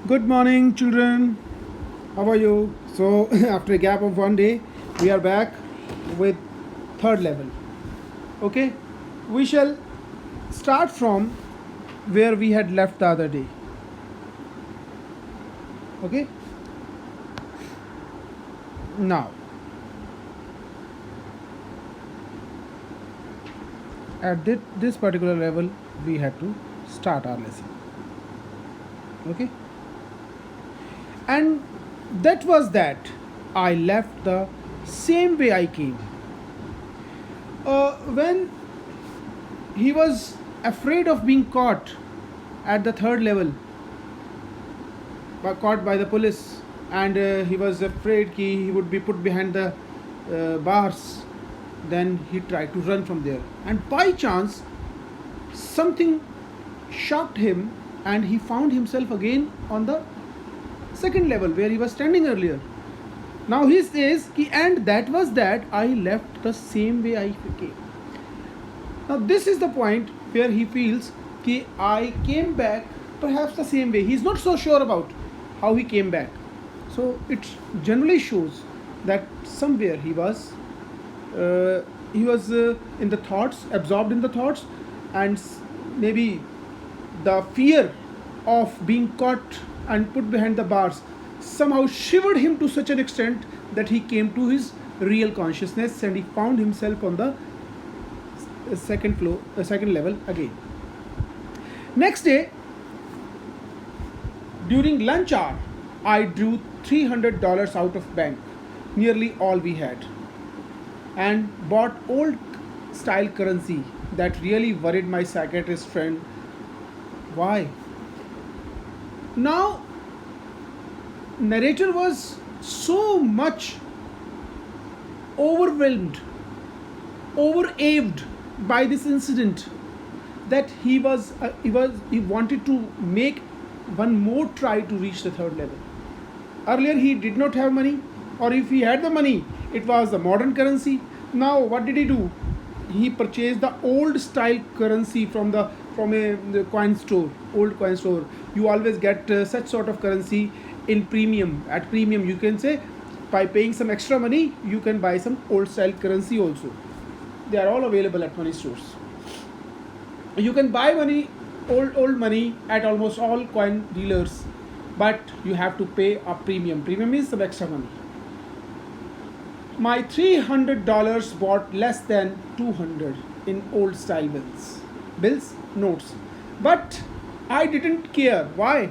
Good morning, children. How are you? So, after a gap of one day, we are back with third level. Okay, we shall start from where we had left the other day. Okay, now at this particular level, we had to start our lesson. Okay, and that was that I left the same way I came. When he was afraid of being caught at the third level, caught by the police, and he was afraid he would be put behind the bars. Then he tried to run from there, and by chance something shocked him, and he found himself again on the second level where he was standing earlier. Now he says, and that was that I left the same way I came. Now this is the point where he feels that I came back perhaps the same way. He's not so sure about how he came back. So it generally shows that somewhere he was in the thoughts, absorbed in the thoughts, and maybe the fear of being caught and put behind the bars somehow shivered him to such an extent that he came to his real consciousness, and he found himself on the second level again. Next day, during lunch hour, I drew $300 out of bank, nearly all we had, and bought old style currency that really worried my psychiatrist friend. Why? Now, narrator was so much overwhelmed, overawed by this incident that he wanted to make one more try to reach the third level. Earlier he did not have money, or if he had the money, it was the modern currency. Now what did he do? He purchased the old style currency from a coin store, old coin store. You always get such sort of currency in premium. At premium, you can say, by paying some extra money, you can buy some old style currency also. They are all available at money stores. You can buy old money at almost all coin dealers, but you have to pay a premium. Premium is some extra money. My $300 bought less than 200 in old style notes. But I didn't care. Why?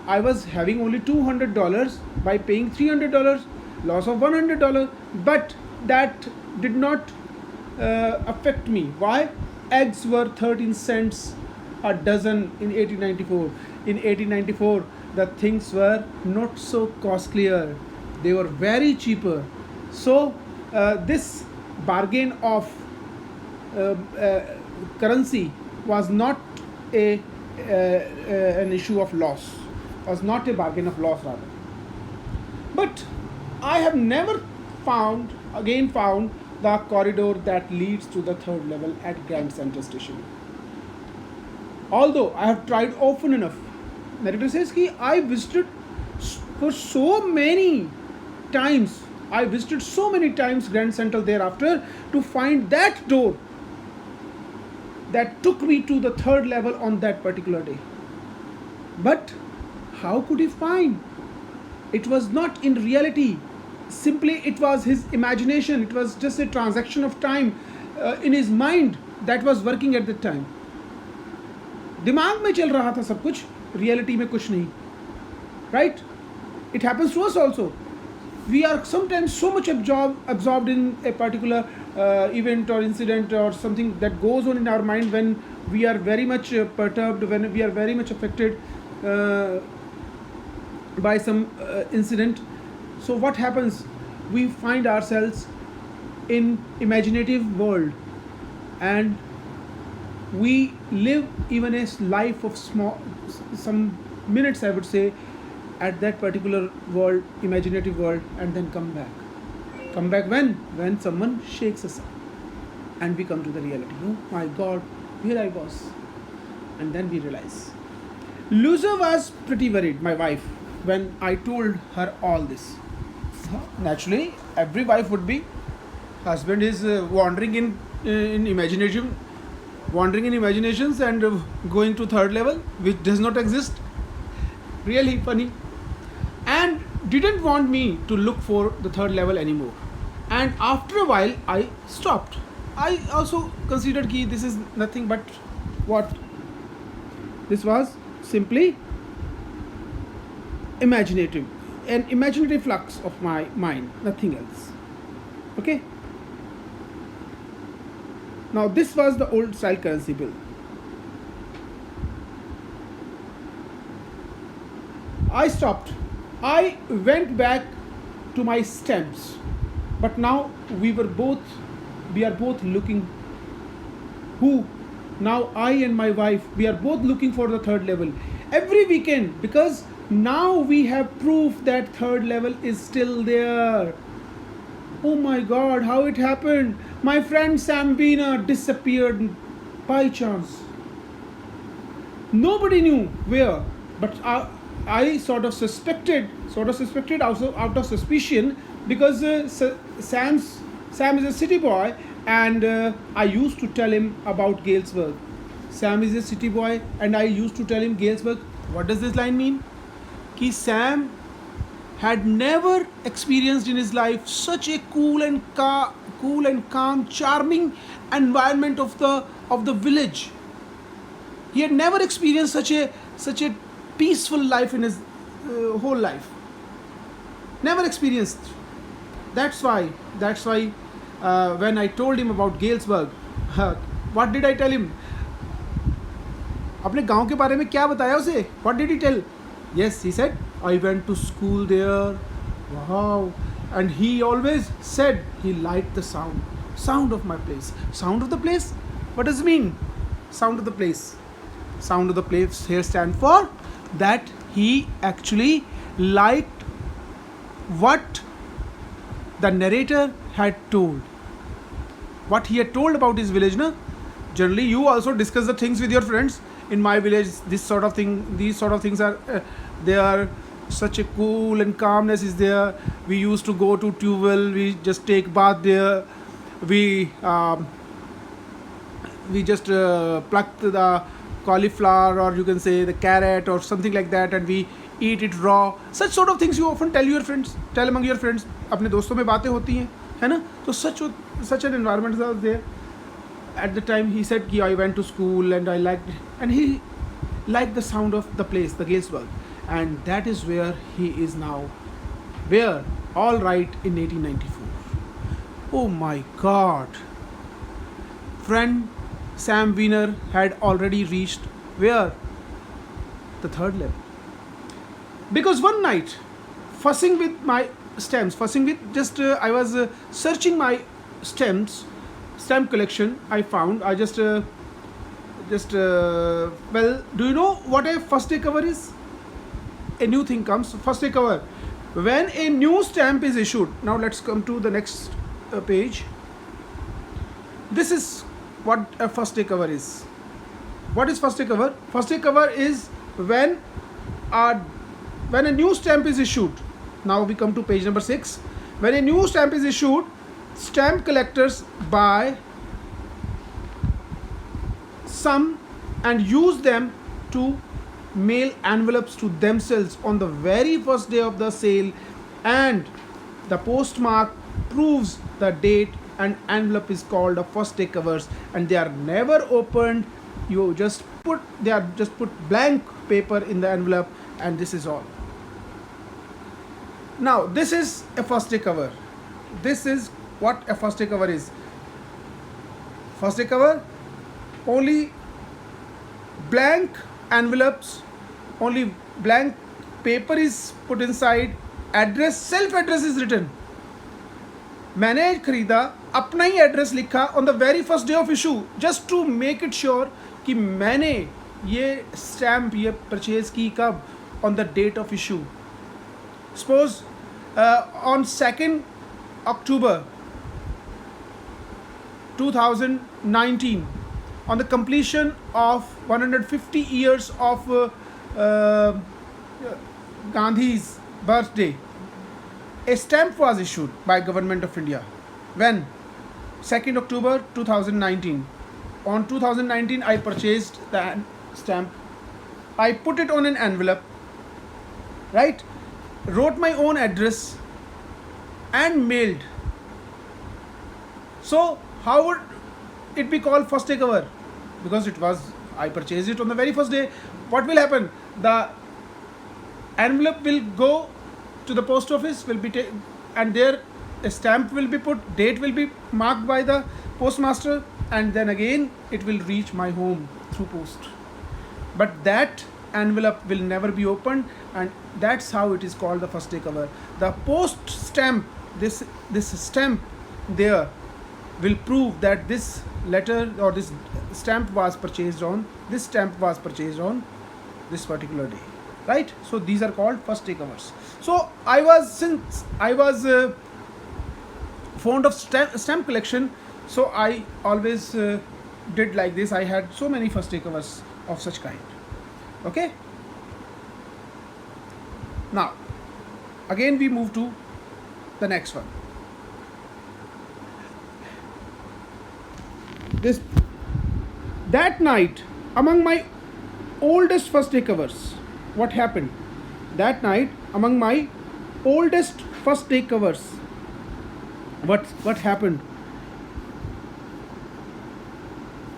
I was having only $200 by paying $300, loss of $100. But that did not affect me. Why? Eggs were 13 cents a dozen in 1894. In 1894, the things were not so costlier. They were very cheaper. So this bargain of currency was not an issue of loss. Was not a bargain of loss rather. But I have never found the corridor that leads to the third level at Grand Central Station. Although I have tried often enough. Narrator says I visited for so many times. I visited so many times Grand Central thereafter to find that door that took me to the third level on that particular day. But how could he find? It was not in reality. Simply it was his imagination. It was just a transaction of time in his mind that was working at that time. दिमाग में चल रहा था सब कुछ, reality में कुछ नहीं. Right? It happens to us also. We are sometimes so much absorbed in a particular event or incident or something that goes on in our mind when we are very much perturbed, when we are very much affected by some incident. So what happens? We find ourselves in imaginative world, and we live even a life of some minutes, I would say, at that particular world, imaginative world, and then come back. Come back when someone shakes us up, and we come to the reality. Oh my God, here I was, and then we realize. Loser was pretty worried, my wife, when I told her all this. Naturally, every wife would be. Husband is in imagination, wandering in imaginations and going to third level, which does not exist. Really funny. And didn't want me to look for the third level anymore. And after a while, I stopped. I also considered that this is nothing but what? This was simply imaginative, an imaginative flux of my mind, nothing else. Okay. Now this was the old style currency bill. I stopped. I went back to my stamps. But now we are both looking who now I and my wife, we are both looking for the third level every weekend, because now we have proof that third level is still there. Oh my god, how it happened. My friend Sam Wiener disappeared by chance. Nobody knew where, but I sort of suspected also out of suspicion, because Sam is a city boy, and I used to tell him about Galesburg. Sam is a city boy, and I used to tell him Galesburg. What does this line mean? Ki Sam had never experienced in his life such a cool and calm, charming environment of the village. He had never experienced such a peaceful life in his whole life. Never experienced. That's why when I told him about Galesburg, what did I tell him? अपने गांव के बारे में क्या बताया उसे? What did he tell? Yes, he said, I went to school there. Wow. And he always said he liked the sound of my place. Sound of the place? What does it mean? Sound of the place. Sound of the place here stand for that he actually liked what the narrator had told. What he had told about his village. Na? Generally, you also discuss the things with your friends. In my village, these sort of things are they are such a cool and calmness is there. We used to go to Tewell. We just take bath there. We just pluck the cauliflower, or you can say the carrot or something like that, and we eat it raw. Such sort of things you often tell your friends, tell among your friends. अपने दोस्तों में बातें होती हैं, है ना? तो such an environment was there. At the time he said I went to school and he liked the sound of the place, the Galesburg, and that is where he is now. Where? All right, in 1894. Oh my God! Friend Sam Wiener had already reached where? The third level. Because one night, fussing with my stamps, I was searching my stamp collection. I found, well, do you know what a first day cover is? A new thing comes, first day cover. When a new stamp is issued, now let's come to the next page. This is what a first day cover is. What is first day cover? First day cover is when a new stamp is issued. Now we come to page number 6. When a new stamp is issued, stamp collectors buy some and use them to mail envelopes to themselves on the very first day of the sale, and the postmark proves the date, and envelope is called a first day covers, and they are never opened. You just put blank paper in the envelope, and this is all. Now this is a first day cover. This is what a first day cover is. First day cover, only blank envelopes, only blank paper is put inside, address, self address is written. मैंने खरीदा, अपना ही address लिखा on the very first day of issue, just to make it sure कि मैंने ये stamp ये purchase की कब, on the date of issue. Suppose on 2nd October 2019, on the completion of 150 years of uh, Gandhi's birthday, a stamp was issued by Government of India. When? 2nd October 2019. On 2019, I purchased the stamp. I put it on an envelope, right? Wrote my own address and mailed. So how would it be called first day cover? Because I purchased it on the very first day. What will happen? The envelope will go to the post office, and there a stamp will be put, date will be marked by the postmaster, and then again it will reach my home through post. But that envelope will never be opened, and that's how it is called the first day cover. The post stamp, this stamp there will prove that this letter or this stamp was purchased on this particular day, right? So these are called first day covers. So since I was fond of stamp collection, so I always did like this. I had so many first day covers of such kind. Okay, now again we move to the next one. That night, among my oldest first day covers, what happened? That night, among my oldest first day covers, what happened?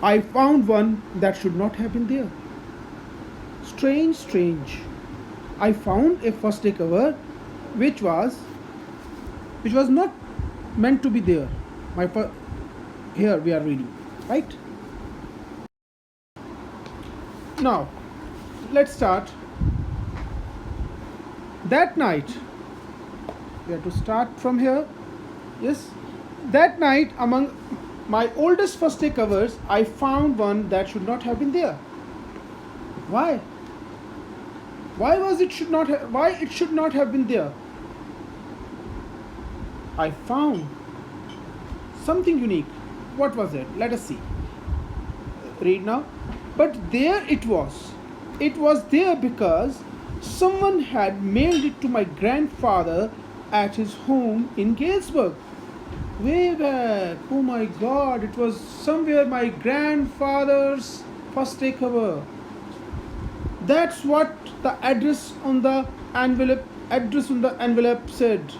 I found one that should not have been there. Strange. I found a first day cover which was not meant to be there. Here we are reading, right? Now let's start. That night, we have to start from here. Yes, that night, among my oldest first day covers, I found one that should not have been there. Why? Why it should not have been there? I found something unique. What was it? Let us see. Read now. But there it was. It was there because someone had mailed it to my grandfather at his home in Galesburg. Way back. Oh my God! It was somewhere my grandfather's first day cover. That's what the address on the envelope said,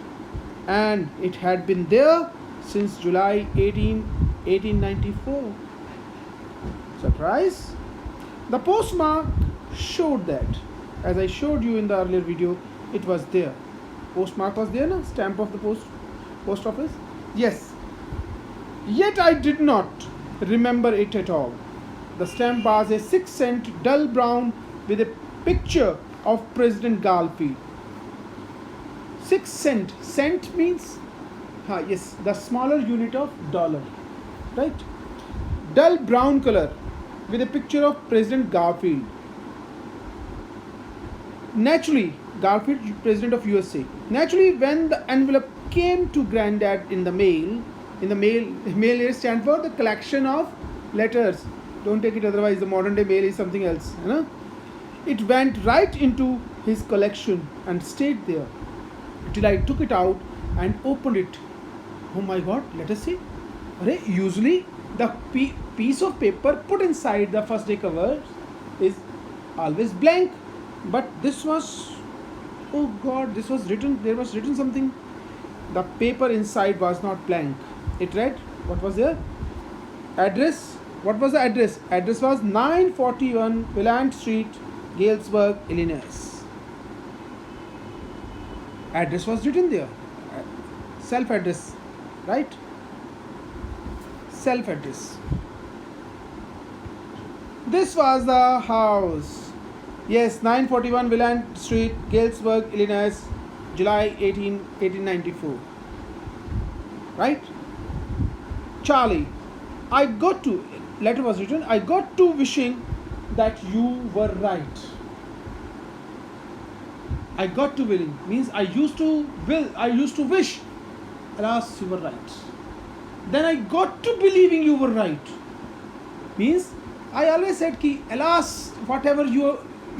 and it had been there since July 1894. Surprise! The postmark showed that, as I showed you in the earlier video, it was there. Postmark was there, na? Stamp of the post office. Yes. Yet I did not remember it at all. The stamp was a 6-cent dull brown with a picture of President Garfield. 6 cent. Cent means, yes, the smaller unit of dollar, right? Dull brown color with a picture of President Garfield. Naturally, Garfield, President of USA. Naturally, when the envelope came to Granddad in the mail stands for the collection of letters. Don't take it otherwise. The modern day mail is something else. You know? It went right into his collection and stayed there till I took it out and opened it. Oh my God! Let us see. Usually, the piece of paper put inside the first day cover is always blank, but this was, oh God, this was written. There was written something. The paper inside was not blank. It read, what was there? Address. What was the address? Address was 941 Willand Street, Galesburg, Illinois. Address was written there. Self-address, right? Self-address. This was the house. Yes, 941 Willand Street, Galesburg, Illinois, July 1894. Right? Charlie, letter was written, I got to wishing that you were right. I got to willing means I used to wish, alas, you were right. Then I got to believing you were right. Means I always said ki, alas, whatever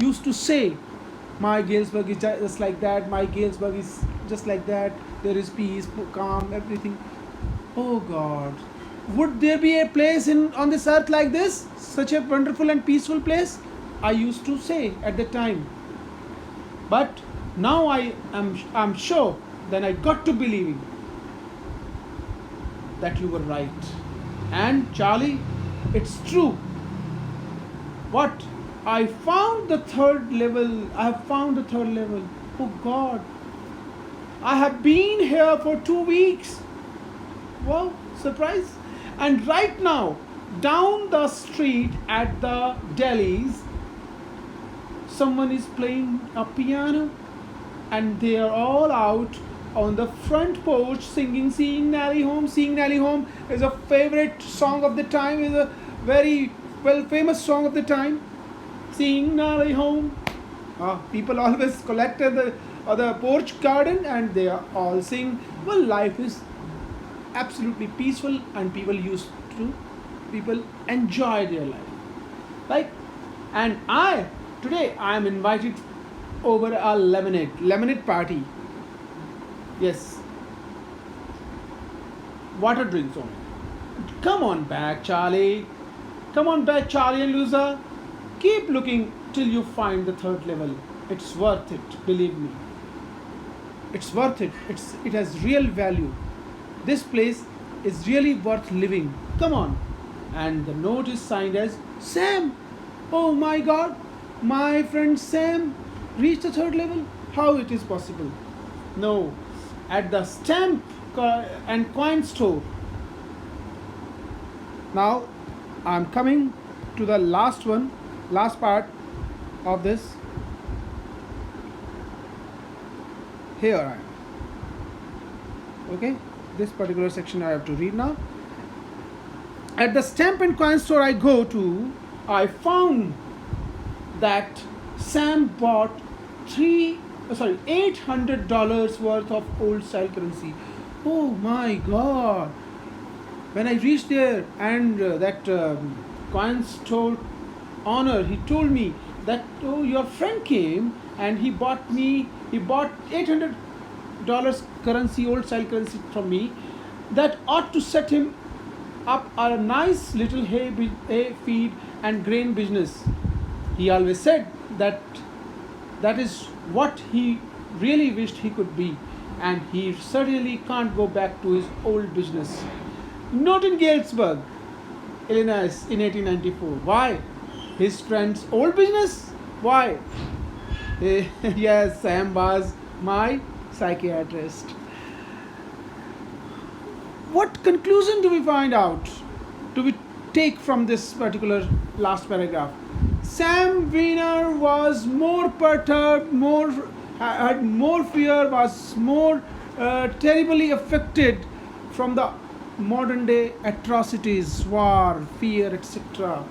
used to say, my Galesburg is just like that, my Galesburg is just like that, there is peace, calm, everything. Oh God, would there be a place in on this earth like this, such a wonderful and peaceful place? I used to say at the time, but now I'm sure, then I got to believing that you were right. And Charlie, it's true. What? I found the third level. I have found the third level. Oh God. I have been here for 2 weeks. Wow, surprise. And right now, down the street at the delis, someone is playing a piano and they are all out on the front porch singing Seeing Nally Home. Seeing Nally Home is a favorite song of the time, is a very well famous song of the time. Seeing Nally Home. People always collect at the porch garden and they are all sing. Well, life is absolutely peaceful and people enjoy their life. Like, and today I am invited over a lemonade party. Yes, water drinks only. Come on back, Charlie. Come on back, Charlie and Luza. Keep looking till you find the third level. It's worth it, believe me. It's worth it. It has real value. This place is really worth living. Come on. And the note is signed as Sam. Oh my God, my friend Sam reached the third level. How it is possible? No, at the stamp and coin store. Now I'm coming to the last part of this. Here I am. Okay, this particular section I have to read now. At the stamp and coin store I go to, I found that Sam bought $800 worth of old style currency. Oh my God! When I reached there and that coin store owner, he told me that, oh, your friend came and he bought $800 currency, old style currency from me. That ought to set him up a nice little hay feed and grain business. He always said that that is what he really wished he could be, and he certainly can't go back to his old business. Not in Galesburg, Illinois in 1894. Why? His friend's old business? Why? Yes, Sam was my psychiatrist. What conclusion do we find out? Do we take from this particular last paragraph? Sam Wiener was more perturbed, had more fear, was more terribly affected from the modern day atrocities, war, fear, etc.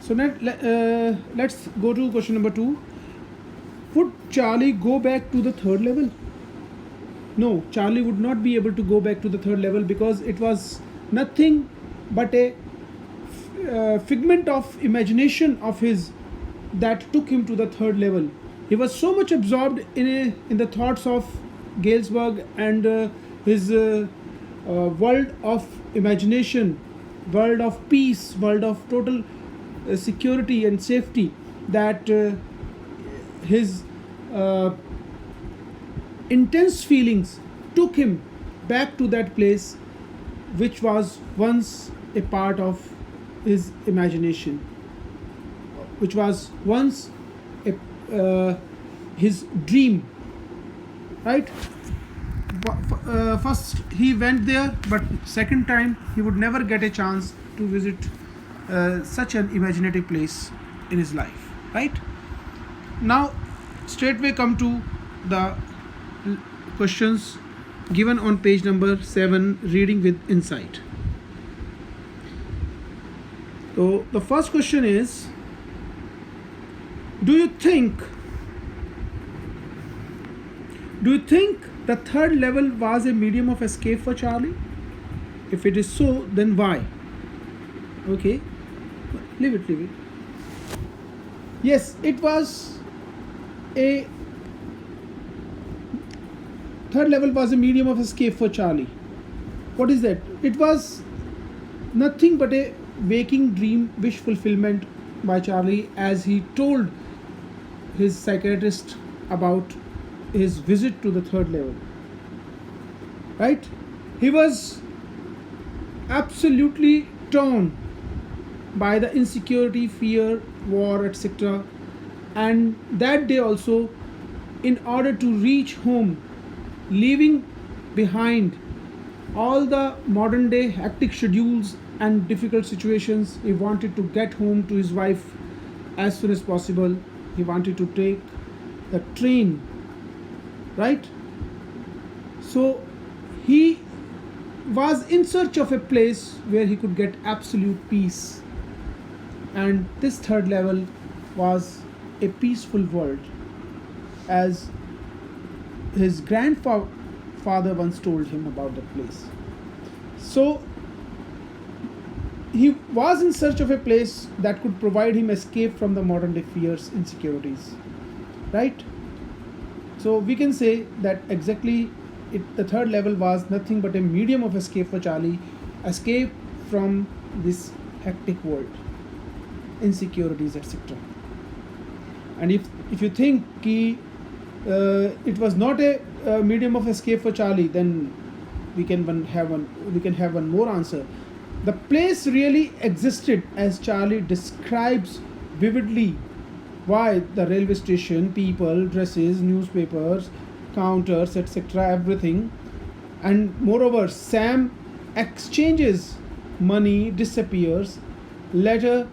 So let's go to question number 2. Would Charlie go back to the third level? No, Charlie would not be able to go back to the third level because it was nothing but a figment of imagination of his that took him to the third level. He was so much absorbed in the thoughts of Galesburg and his world of imagination, world of peace, world of total security and safety, that his intense feelings took him back to that place which was once a part of his imagination, which was once his dream, right? First he went there, but second time he would never get a chance to visit such an imaginative place in his life, right? Now straightway come to the questions given on page number 7, reading with insight. So the first question is, do you think the third level was a medium of escape for Charlie? If it is so, then why? Okay, leave it. Yes, it was a third level was a medium of escape for Charlie. What is that? It was nothing but a waking dream wish fulfillment by Charlie, as he told his psychiatrist about his visit to the third level, right? He was absolutely torn by the insecurity, fear, war, etc. And that day also, in order to reach home, leaving behind all the modern day hectic schedules and difficult situations, he wanted to get home to his wife as soon as possible. He wanted to take the train, right? So he was in search of a place where he could get absolute peace, and this third level was a peaceful world, as his grandfather once told him about that place. So he was in search of a place that could provide him escape from the modern day fears, insecurities, right? So we can say that exactly the third level was nothing but a medium of escape for Charlie, escape from this hectic world, insecurities, etc. And if you think it was not a medium of escape for Charlie, then we can have one more answer. The place really existed as Charlie describes vividly. Why? The railway station, people, dresses, newspapers, counters, etc., everything. And moreover, Sam exchanges money, disappears. Later,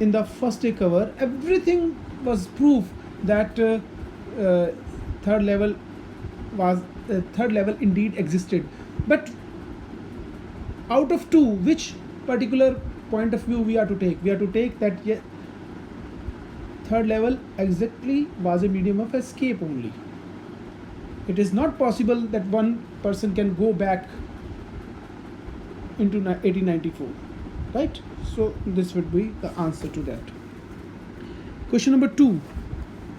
in the first day cover, everything was proof that third level indeed existed. But out of two, which particular point of view we are to take? We are to take that third level exactly was a medium of escape only. It is not possible that one person can go back into 1894, right? So this would be the answer to that. Question number 2.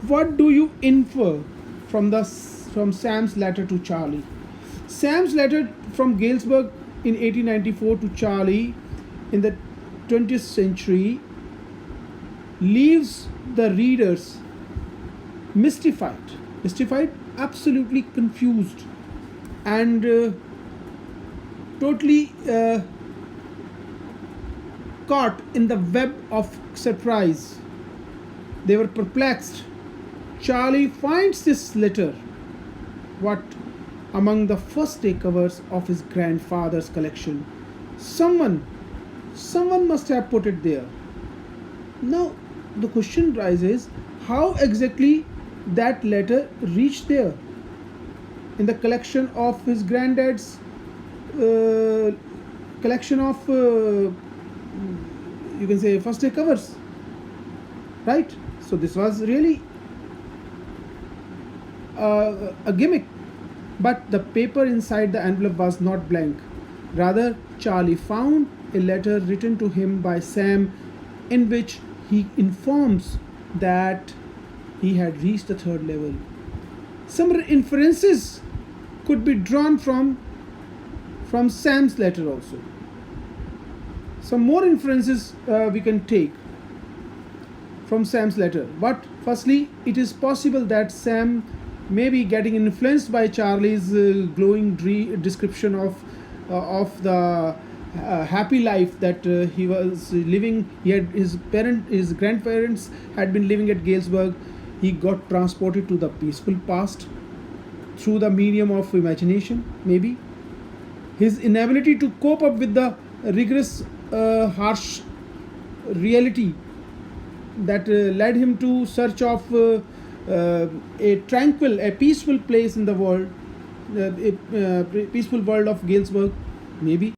What do you infer from Sam's letter to Charlie? Sam's letter from Galesburg in 1894 to Charlie in the 20th century leaves the readers mystified, absolutely confused, and totally caught in the web of surprise. They were perplexed. Charlie finds this letter, what, among the first day covers of his grandfather's collection. Someone must have put it there. Now the question rises, how exactly that letter reached there in the collection of his granddad's collection of you can say first day covers. right? So this was really a gimmick. But the paper inside the envelope was not blank. Rather, Charlie found a letter written to him by Sam in which he informs that he had reached the third level. Some inferences could be drawn from Sam's letter also. Some more inferences we can take from Sam's letter. But firstly, it is possible that Sam may be getting influenced by Charlie's glowing description of the happy life that he was living. He had his grandparents had been living at Galesburg. He got transported to the peaceful past through the medium of imagination. Maybe his inability to cope up with the rigorous, harsh reality that led him to search of a peaceful place in the world, a peaceful world of Galesburg, maybe.